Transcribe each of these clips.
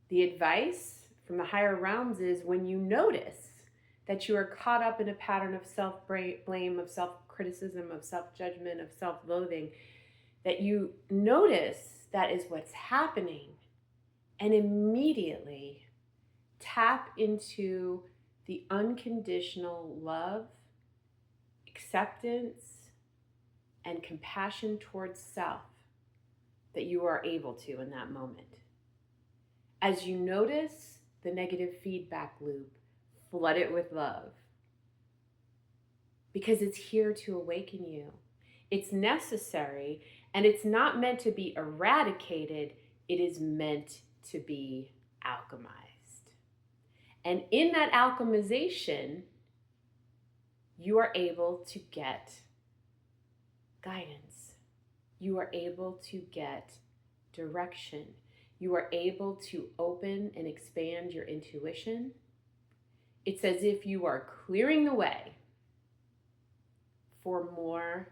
The advice from the higher realms is when you notice that you are caught up in a pattern of self-blame, of self-criticism, of self-judgment, of self-loathing, that you notice that is what's happening, and immediately tap into the unconditional love, acceptance, and compassion towards self that you are able to in that moment. As you notice the negative feedback loop, flood it with love, because it's here to awaken you. It's necessary, and it's not meant to be eradicated. It is meant to be alchemized. And in that alchemization, you are able to get guidance. You are able to get direction. You are able to open and expand your intuition. It's as if you are clearing the way for more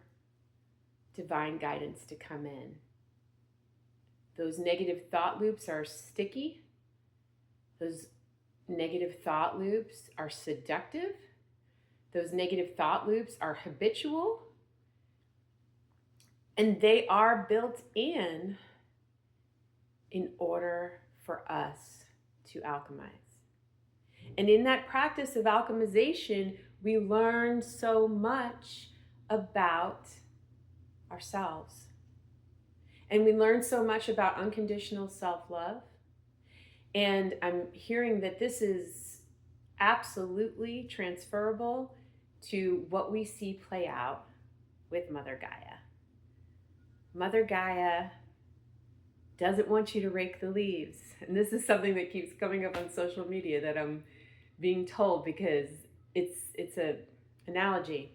divine guidance to come in. Those negative thought loops are sticky. Those negative thought loops are seductive. Those negative thought loops are habitual. And they are built in order for us to alchemize. And in that practice of alchemization, we learn so much about ourselves. And we learn so much about unconditional self-love. And I'm hearing that this is absolutely transferable to what we see play out with Mother Gaia. Mother Gaia doesn't want you to rake the leaves. And this is something that keeps coming up on social media that I'm being told, because it's an analogy.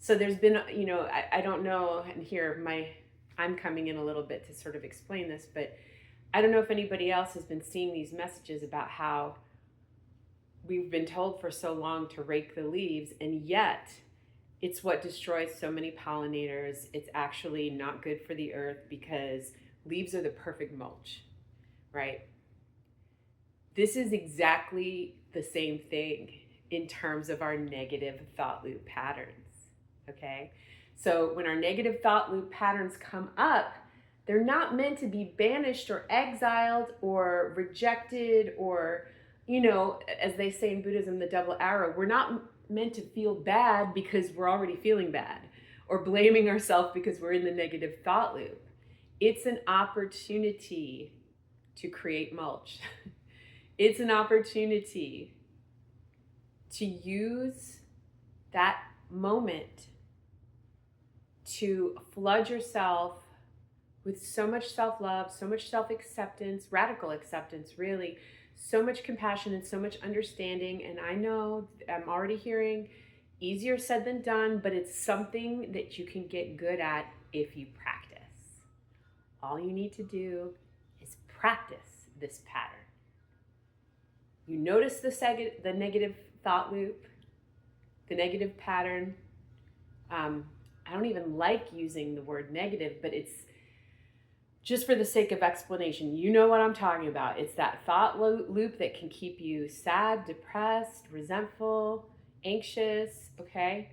So there's been, I don't know, and here I'm coming in a little bit to sort of explain this, but I don't know if anybody else has been seeing these messages about how we've been told for so long to rake the leaves, and yet it's what destroys so many pollinators. It's actually not good for the earth because leaves are the perfect mulch, right? This is exactly the same thing in terms of our negative thought loop patterns, okay? So when our negative thought loop patterns come up, they're not meant to be banished or exiled or rejected or, as they say in Buddhism, the double arrow. We're not meant to feel bad because we're already feeling bad, or blaming ourselves because we're in the negative thought loop. It's an opportunity to create mulch. It's an opportunity to use that moment to flood yourself with so much self-love, so much self-acceptance, radical acceptance, really, so much compassion and so much understanding. And I know I'm already hearing easier said than done, but it's something that you can get good at if you practice. All you need to do is practice this pattern. You notice the negative thought loop, the negative pattern. I don't even like using the word negative, but it's just for the sake of explanation. You know what I'm talking about. It's that thought loop that can keep you sad, depressed, resentful, anxious, okay?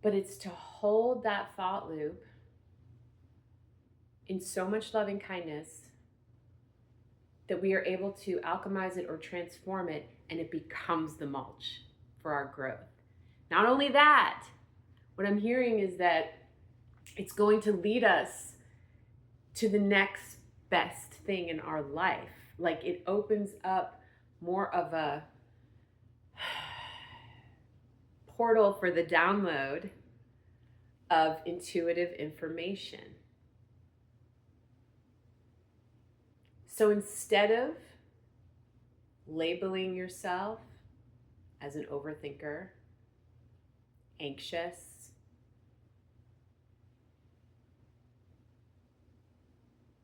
But it's to hold that thought loop in so much loving kindness that we are able to alchemize it or transform it, and it becomes the mulch for our growth. Not only that, what I'm hearing is that it's going to lead us to the next best thing in our life. Like, it opens up more of a portal for the download of intuitive information. So instead of labeling yourself as an overthinker, anxious,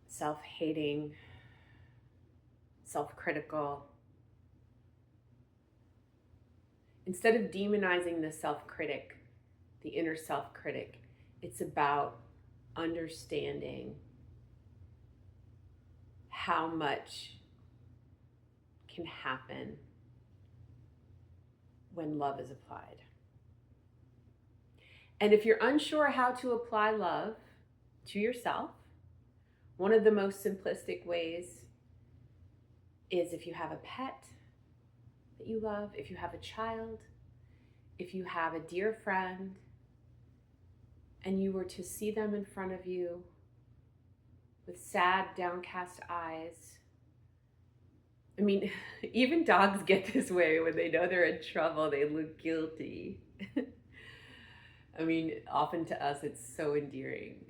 self-hating, self-critical, instead of demonizing the self-critic, the inner self-critic, it's about understanding how much can happen when love is applied. And if you're unsure how to apply love to yourself, one of the most simplistic ways is if you have a pet that you love, if you have a child, if you have a dear friend, and you were to see them in front of you with sad, downcast eyes. I mean, even dogs get this way when they know they're in trouble, they look guilty. I mean, often to us, it's so endearing.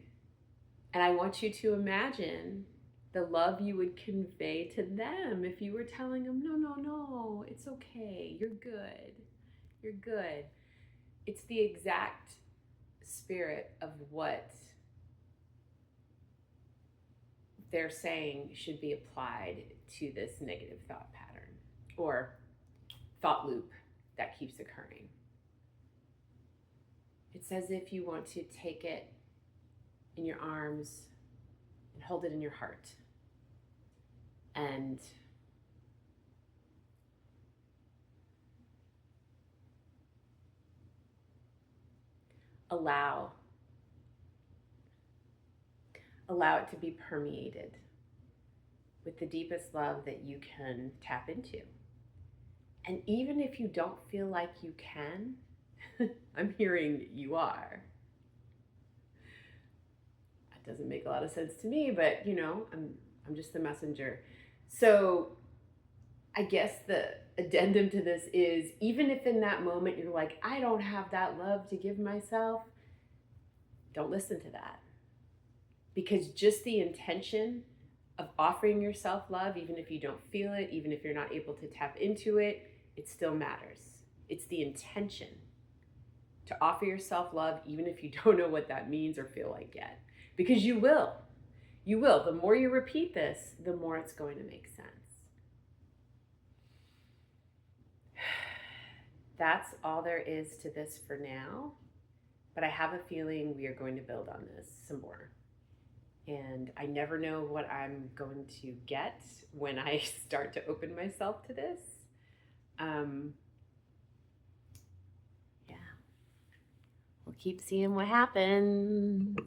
And I want you to imagine the love you would convey to them if you were telling them, no, no, no, it's okay, you're good, you're good. It's the exact spirit of what they're saying should be applied to this negative thought pattern or thought loop that keeps occurring. It's as if you want to take it in your arms and hold it in your heart and allow it to be permeated with the deepest love that you can tap into. And even if you don't feel like you can, I'm hearing you are. That doesn't make a lot of sense to me, but I'm just the messenger. So I guess the addendum to this is, even if in that moment you're like, I don't have that love to give myself, don't listen to that. Because just the intention of offering yourself love, even if you don't feel it, even if you're not able to tap into it, it still matters. It's the intention to offer yourself love, even if you don't know what that means or feel like yet. Because you will. You will. The more you repeat this, the more it's going to make sense. That's all there is to this for now. But I have a feeling we are going to build on this some more. And I never know what I'm going to get when I start to open myself to this. Yeah. We'll keep seeing what happens.